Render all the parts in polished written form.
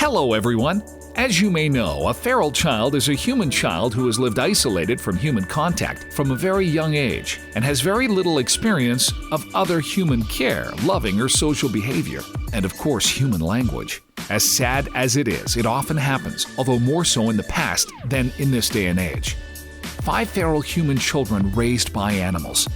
Hello everyone! As you may know, a feral child is a human child who has lived isolated from human contact from a very young age and has very little experience of other human care, loving, or social behavior, and of course human language. As sad as it is, it often happens, although more so in the past than in this day and age. 5 feral human children raised by animals.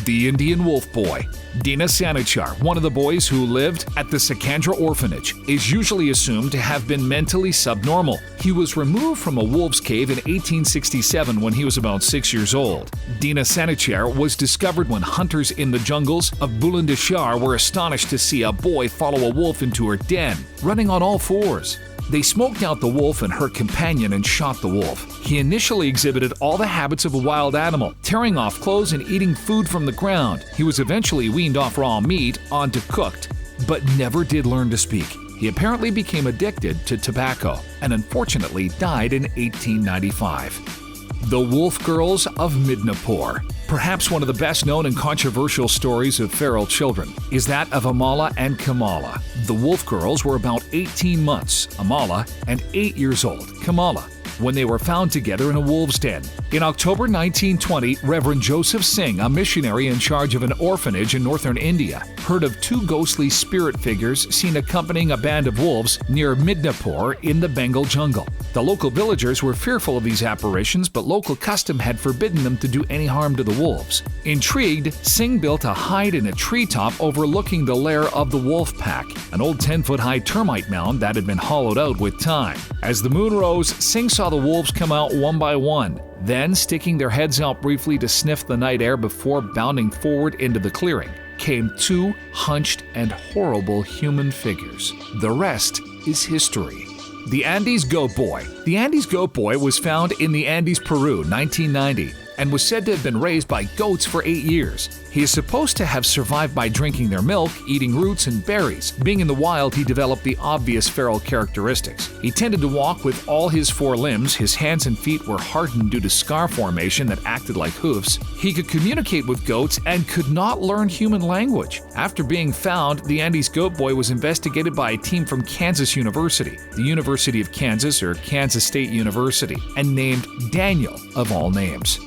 The Indian Wolf Boy. Dina Sanichar, one of the boys who lived at the Sakandra orphanage, is usually assumed to have been mentally subnormal. He was removed from a wolf's cave in 1867 when he was about 6 years old. Dina Sanichar was discovered when hunters in the jungles of Bulandeshar were astonished to see a boy follow a wolf into her den, running on all fours. They smoked out the wolf and her companion and shot the wolf. He initially exhibited all the habits of a wild animal, tearing off clothes and eating food from the ground. He was eventually weaned off raw meat onto cooked, but never did learn to speak. He apparently became addicted to tobacco and unfortunately died in 1895. The Wolf Girls of Midnapore. Perhaps one of the best known and controversial stories of feral children is that of Amala and Kamala. The Wolf Girls were about 18 months, Amala, and 8 years old, Kamala, when they were found together in a wolf's den. In October 1920, Reverend Joseph Singh, a missionary in charge of an orphanage in northern India, heard of 2 ghostly spirit figures seen accompanying a band of wolves near Midnapore in the Bengal jungle. The local villagers were fearful of these apparitions, but local custom had forbidden them to do any harm to the wolves. Intrigued, Singh built a hide in a treetop overlooking the lair of the wolf pack, an old 10-foot-high termite mound that had been hollowed out with time. As the moon rose, Singh saw the wolves come out one by one, then sticking their heads out briefly to sniff the night air before bounding forward into the clearing, came 2 hunched and horrible human figures. The rest is history. The Andes Goat Boy. The Andes Goat Boy was found in the Andes, Peru, 1990, and was said to have been raised by goats for 8 years. He is supposed to have survived by drinking their milk, eating roots and berries. Being in the wild, he developed the obvious feral characteristics. He tended to walk with all his 4 limbs, his hands and feet were hardened due to scar formation that acted like hoofs. He could communicate with goats and could not learn human language. After being found, the Andes Goat Boy was investigated by a team from Kansas University, the University of Kansas or Kansas State University, and named Daniel of all names.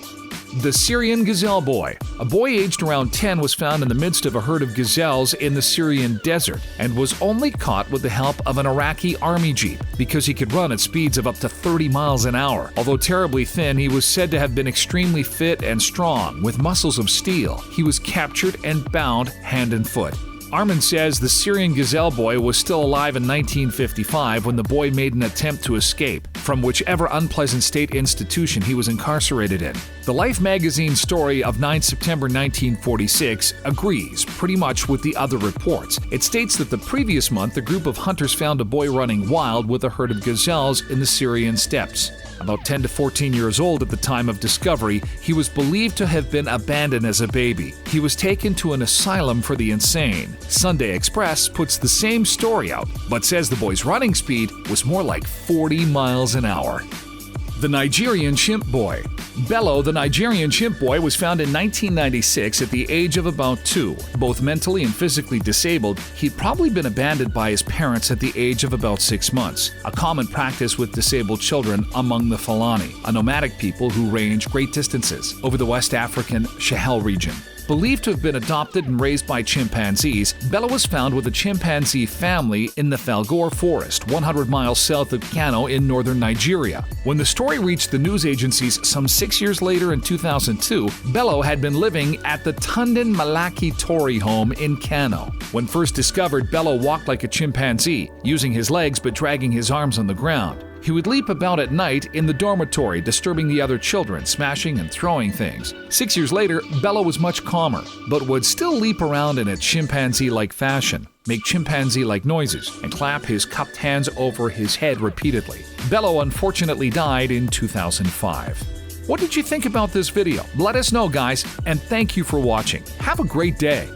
The Syrian Gazelle Boy. A boy aged around 10 was found in the midst of a herd of gazelles in the Syrian desert and was only caught with the help of an Iraqi army jeep because he could run at speeds of up to 30 miles an hour. Although terribly thin, he was said to have been extremely fit and strong, with muscles of steel. He was captured and bound hand and foot. Armin says the Syrian Gazelle Boy was still alive in 1955 when the boy made an attempt to escape from whichever unpleasant state institution he was incarcerated in. The Life magazine story of 9 September 1946 agrees pretty much with the other reports. It states that the previous month, a group of hunters found a boy running wild with a herd of gazelles in the Syrian steppes. About 10 to 14 years old at the time of discovery, he was believed to have been abandoned as a baby. He was taken to an asylum for the insane. Sunday Express puts the same story out, but says the boy's running speed was more like 40 miles an hour. The Nigerian Chimp Boy. Bello, the Nigerian Chimp Boy, was found in 1996 at the age of about 2. Both mentally and physically disabled, he'd probably been abandoned by his parents at the age of about 6 months, a common practice with disabled children among the Fulani, a nomadic people who range great distances over the West African Sahel region. Believed to have been adopted and raised by chimpanzees, Bello was found with a chimpanzee family in the Falgore Forest, 100 miles south of Kano in northern Nigeria. When the story reached the news agencies some 6 years later in 2002, Bello had been living at the Tundan Malaki Tori home in Kano. When first discovered, Bello walked like a chimpanzee, using his legs but dragging his arms on the ground. He would leap about at night in the dormitory, disturbing the other children, smashing and throwing things. 6 years later, Bello was much calmer, but would still leap around in a chimpanzee-like fashion, make chimpanzee-like noises, and clap his cupped hands over his head repeatedly. Bello unfortunately died in 2005. What did you think about this video? Let us know, guys, and thank you for watching. Have a great day.